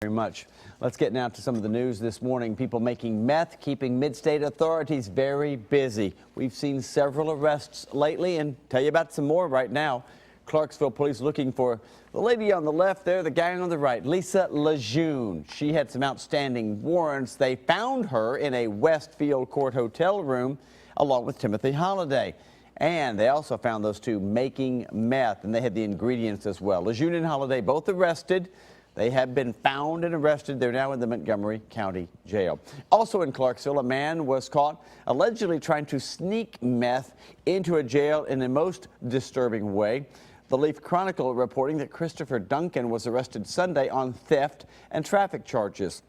Very much. Let's get now to some of the news this morning. People making meth, keeping mid-state authorities very busy. We've seen several arrests lately and tell you about some more right now. Clarksville police looking for the lady on the left there, the guy on the right, Lisa Lejeune. She had some outstanding warrants. They found her in a Westfield Court hotel room along with Timothy Holliday. And they also found those two making meth, and they had the ingredients as well. Lejeune and Holliday both arrested. They have been found and arrested. They're now in the Montgomery County Jail. Also in Clarksville, a man was caught allegedly trying to sneak meth into a jail in a most disturbing way. The Leaf Chronicle reporting that Christopher Duncan was arrested Sunday on theft and traffic charges.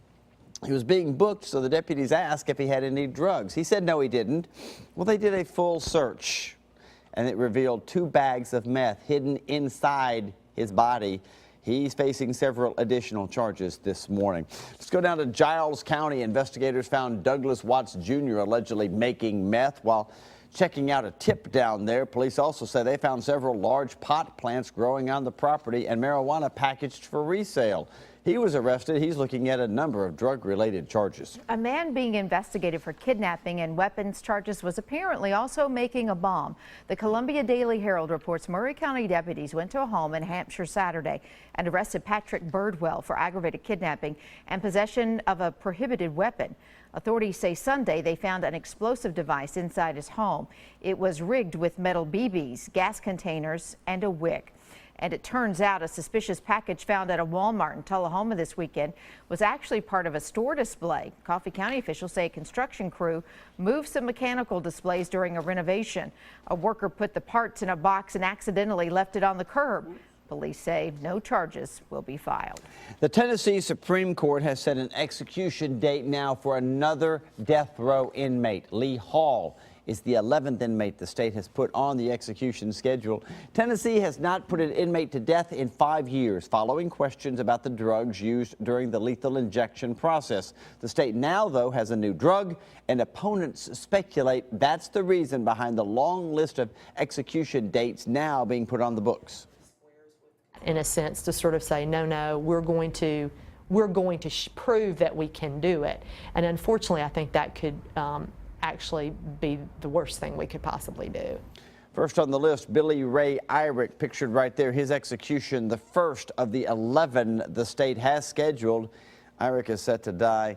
He was being booked, so the deputies asked if he had any drugs. He said no, he didn't. Well, they did a full search, and it revealed 2 bags of meth hidden inside his body. He's facing several additional charges this morning. Let's go down to Giles County. Investigators found Douglas Watts Jr. allegedly making meth while checking out a tip down there. Police also say they found several large pot plants growing on the property and marijuana packaged for resale. He was arrested. He's looking at a number of drug-related charges. A man being investigated for kidnapping and weapons charges was apparently also making a bomb. The Columbia Daily Herald reports Murray County deputies went to a home in Hampshire Saturday and arrested Patrick Birdwell for aggravated kidnapping and possession of a prohibited weapon. Authorities say Sunday they found an explosive device inside his home. It was rigged with metal BBs, gas containers, and a wick. And it turns out a suspicious package found at a Walmart in Tullahoma this weekend was actually part of a store display. Coffee County officials say a construction crew moved some mechanical displays during a renovation. A worker put the parts in a box and accidentally left it on the curb. Police say no charges will be filed. The Tennessee Supreme Court has set an execution date now for another death row inmate. Lee Hall is the 11th inmate the state has put on the execution schedule. Tennessee has not put an inmate to death in 5 years, following questions about the drugs used during the lethal injection process. The state now, though, has a new drug, and opponents speculate that's the reason behind the long list of execution dates now being put on the books. In a sense, to sort of say, no, we're going to prove that we can do it. And unfortunately, I think that could actually be the worst thing we could possibly do. First on the list, Billy Ray Irick, pictured right there, his execution, the first of the 11 the state has scheduled. Irick is set to die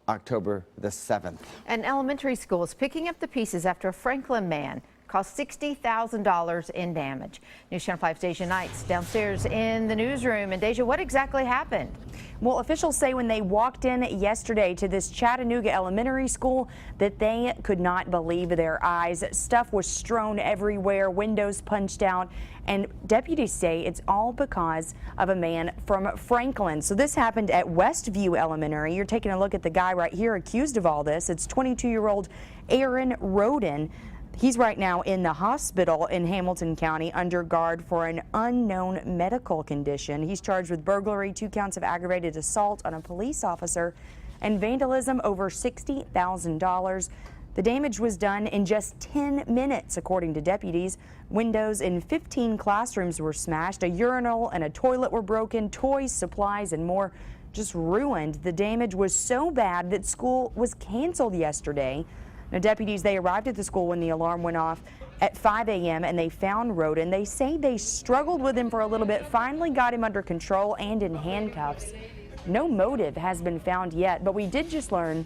October the 7th. An elementary school is picking up the pieces after a Franklin man caused $60,000 in damage. News Channel 5's Deja Knights downstairs in the newsroom. And Deja, what exactly happened? Well, officials say when they walked in yesterday to this Chattanooga elementary school that they could not believe their eyes. Stuff was strewn everywhere, windows punched out, and deputies say it's all because of a man from Franklin. So this happened at Westview Elementary. You're taking a look at the guy right here accused of all this. It's 22-year-old Aaron Roden. He's right now in the hospital in Hamilton County under guard for an unknown medical condition. He's charged with burglary, 2 counts of aggravated assault on a police officer, and vandalism over $60,000. The damage was done in just 10 minutes, according to deputies. Windows in 15 classrooms were smashed. A urinal and a toilet were broken. Toys, supplies, and more just ruined. The damage was so bad that school was canceled yesterday. Now, deputies, they arrived at the school when the alarm went off at 5 a.m. and they found Roden. They say they struggled with him for a little bit, finally got him under control and in handcuffs. No motive has been found yet, but we did just learn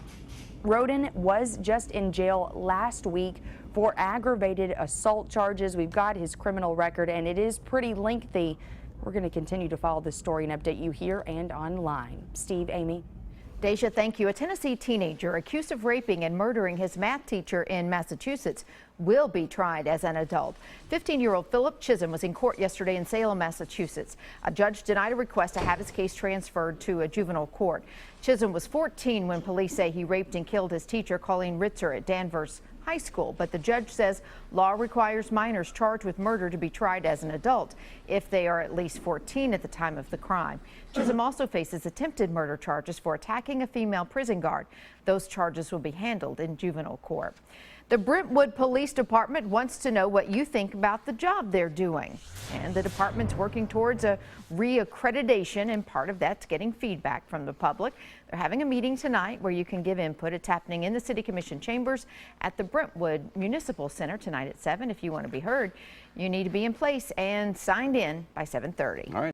Roden was just in jail last week for aggravated assault charges. We've got his criminal record, and it is pretty lengthy. We're going to continue to follow this story and update you here and online. Steve, Amy. Deja, thank you. A Tennessee teenager accused of raping and murdering his math teacher in Massachusetts will be tried as an adult. 15-year-old Philip Chisholm was in court yesterday in Salem, Massachusetts. A judge denied a request to have his case transferred to a juvenile court. Chisholm was 14 when police say he raped and killed his teacher, Colleen Ritzer, at Danvers high school. But the judge says law requires minors charged with murder to be tried as an adult if they are at least 14 at the time of the crime. Chisholm also faces attempted murder charges for attacking a female prison guard. Those charges will be handled in juvenile court. The Brentwood Police Department wants to know what you think about the job they're doing. And the department's working towards a reaccreditation, and part of that's getting feedback from the public. They're having a meeting tonight where you can give input. It's happening in the City Commission chambers at the Brentwood Municipal Center tonight at 7. If you want to be heard, you need to be in place and signed in by 7:30. All right.